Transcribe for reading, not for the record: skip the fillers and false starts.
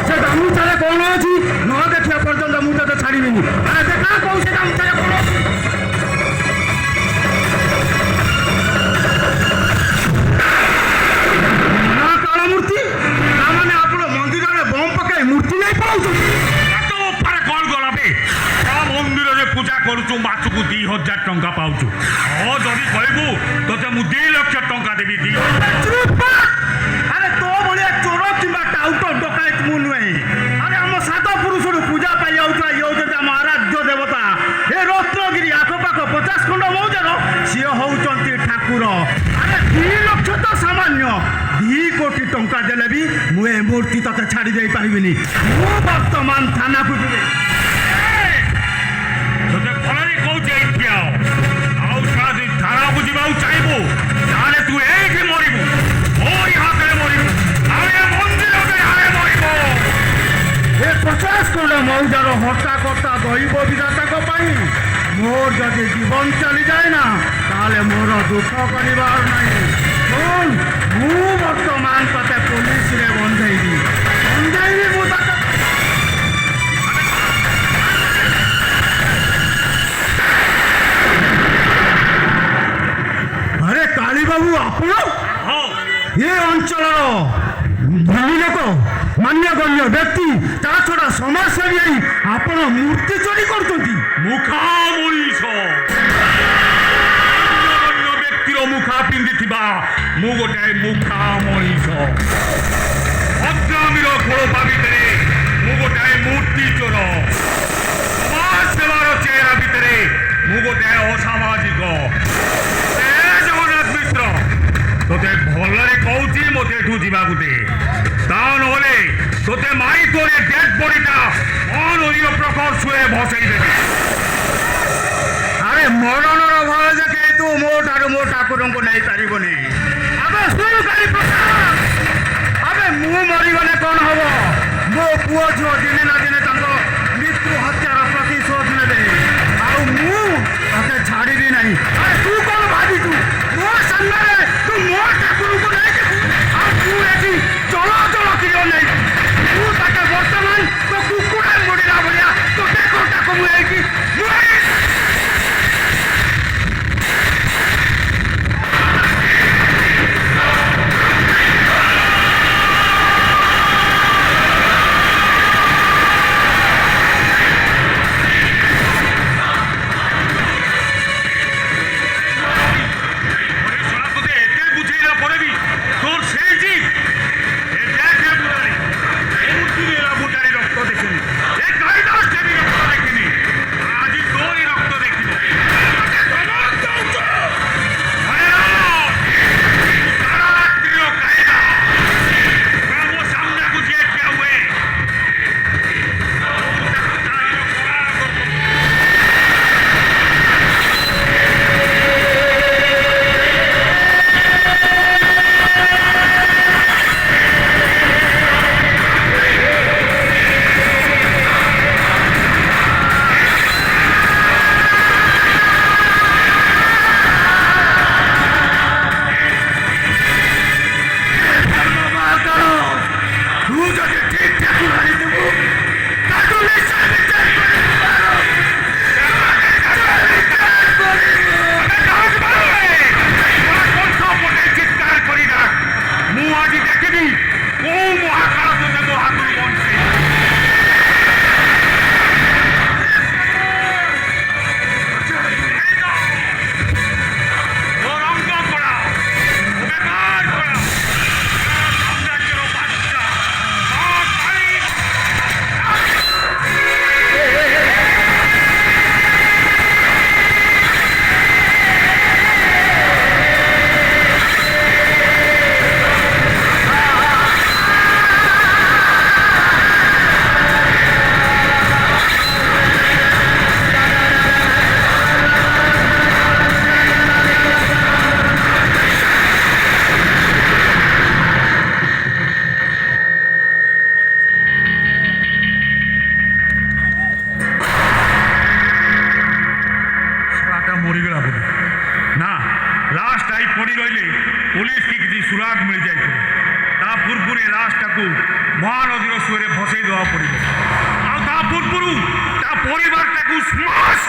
ସେ ଗାମୁଛାରେ କଣ ଅଛି ନ ଦେଖିବା ପର୍ଯ୍ୟନ୍ତ ମୁଁ ତତେ ଛାଡ଼ିବିନି। ଦେଖା କହୁ ସେ ଗାମୁଛାରେ କଣ ଅଛି। କାଳ ମୂର୍ତ୍ତି ତାମାନେ ଆପଣ ମନ୍ଦିରରେ ବମ୍ ପକାଇ ମୂର୍ତ୍ତି ନେଇ ପାଉଛନ୍ତି। କଣ ଗଲାବେ ମନ୍ଦିରରେ ପୂଜା କରୁଛୁ ମାସକୁ 2000 ଟଙ୍କା ପାଉଛୁ। ହଁ ଯଦି କହିବୁ ତତେ ମୁଁ 2 ଲକ୍ଷ ଟଙ୍କା ଦେବି। ଆରେ ତୋ ଭଳିଆ ଚୋର କିମ୍ବା ଟାଉଟ ଡକାୟତ ମୁଁ ନୁହେଁ। ଆରେ ଆମ ସାତ ପୁରୁଷରୁ ପୂଜା ପାଇ ଯାଉଥିବା ଇଏ ହଉଛନ୍ତି ଆମ ଆରାଧ୍ୟ ଦେବତା। ଏ ରତ୍ନଗିରି ଆଖପାଖ 50 ଖଣ୍ଡ ମୌଜାର ସିଏ ହଉଛନ୍ତି ଠାକୁର। ଆରେ 2 ଲକ୍ଷ ତ ସାମାନ୍ୟ, 2 କୋଟି ଟଙ୍କା ଦେଲେ ବି ମୁଁ ଏ ମୂର୍ତ୍ତି ତତେ ଛାଡ଼ି ଦେଇ ପାରିବିନି। ମୁଁ ବର୍ତ୍ତମାନ ଥାନାକୁ ଯିବି। ତତେ ଭଲରେ କହୁଛି ଏଇଠି ଆଉ ଯଦି ଥାନାକୁ ଯିବାକୁ ଚାହିଁବୁ ତାହେଲେ ତୁ ଏଇଠି ମରିବୁ, ମୋରି ହାତରେ ମରିବୁ, ଆଉ ଏ ମନ୍ଦିର ଦେହରେ ମରିବୁ। ଏ 50 ଖଣ୍ଡ ମୌଜାର ହର୍ତ୍ତା କର୍ତ୍ତା ଦୈବ ବିଧାତାଙ୍କ ପାଇଁ ମୋର ଯଦି ଜୀବନ ଚାଲିଯାଏ ନା ତାହେଲେ ମୋର ଦୁଃଖ କରିବାର ନାହିଁ। ଶୁଣ, ମୁଁ ବର୍ତ୍ତମାନ ତତେ ପୋଲିସରେ ବନ୍ଧେଇବି ମୁଁ ତତେ। ଆରେ କାଳୀବାବୁ ଆପଣ ଏ ଅଞ୍ଚଳର ଧନୀ ଲୋକ, ମାନ୍ୟଗଣ୍ୟ ବ୍ୟକ୍ତି, ତା ଛଡ଼ା ସମାଜସେବୀ ହେଇ ଆପଣ ମୂର୍ତ୍ତି ଚୋରି କରୁଛନ୍ତି। ମୁଖା ମଣିଷ ବ୍ୟକ୍ତିର ମୁଖା ପିନ୍ଧିଥିବା ମୁଁ ଗୋଟାଏ ମୁଖା ମଣିଷ। ଅଗ୍ରାମୀର ଖୋଳପା ଭିତରେ ମୁଁ ଗୋଟାଏ ମୂର୍ତ୍ତି ଚୋର। ସମାଜ ସେବାର ଚେହେରା ଭିତରେ ମୁଁ ଗୋଟାଏ ଅସାମାଜିକ। ଜଗନ୍ନାଥ ମିଶ୍ର ତୋତେ ଭଲରେ କହୁଛି ମୋତେ ଏଠୁ ଯିବାକୁ ଦେ, ତା ନହେଲେ ତୋତେ ମାରି ତୋରେ ଡେଡ୍ ବଡିଟା ଅନଦୀର ପ୍ରଖର ସୁଏ ଭସେଇ ଦେବି। ଆରେ ମରଣର ଭୟ ଦେଖେ ତୁ ମୋ ଠାରୁ ମୋ ଠାକୁରଙ୍କୁ ନେଇପାରିବୁନି। ଆବେ ଶୁଣ କାଳୀ ପ୍ରସାଦ, ଆବେ ମୁଁ ମରିଗଲେ କଣ ହବ? ମୋ ପୁଅ ଝିଅ ଦିନେ ନା ଦିନେ ତାଙ୍କ ମୃତ୍ୟୁ ହତ୍ୟାର ପ୍ରତିଶୋଧ ନେବେ, ଆଉ ମୁଁ ତତେ ଛାଡ଼ିବି ନାହିଁ। ଆରେ ତୁ କଣ ଭାବିଛୁ ମୋ ସାମ୍ନାରେ ତୁ ମୋ ଠାକୁରଙ୍କୁ ନେଇଯିବୁ ଆଉ ତୁ ଏଠି ଚଳଚଳ କିର ନେଇଯିବୁ? ମୁଁ ତାকে ବର୍ତ୍ତମାନ ତୋ କୁକୁଡ଼ା ମୋଡ଼ିଲା ଭଳିଆ ତୋ ଡେକଟାକୁ ମୁଁ ଏଇଠି ଲାଷ୍ଟ ଆଇ ପଡ଼ି ରହିଲେ ପୋଲିସ କି କିଛି ସୁରାଗ ମିଳିଯାଇଥିବ। ତା ତା ପୂର୍ବରୁ ଏ ଲାଶଟାକୁ ମହାନଦୀର ସୁଅରେ ଭସେଇ ଦେବାକୁ ପଡ଼ିବ ଆଉ ତା ପୂର୍ବରୁ ତା ପରିବାରଟାକୁ ସ୍ମାସ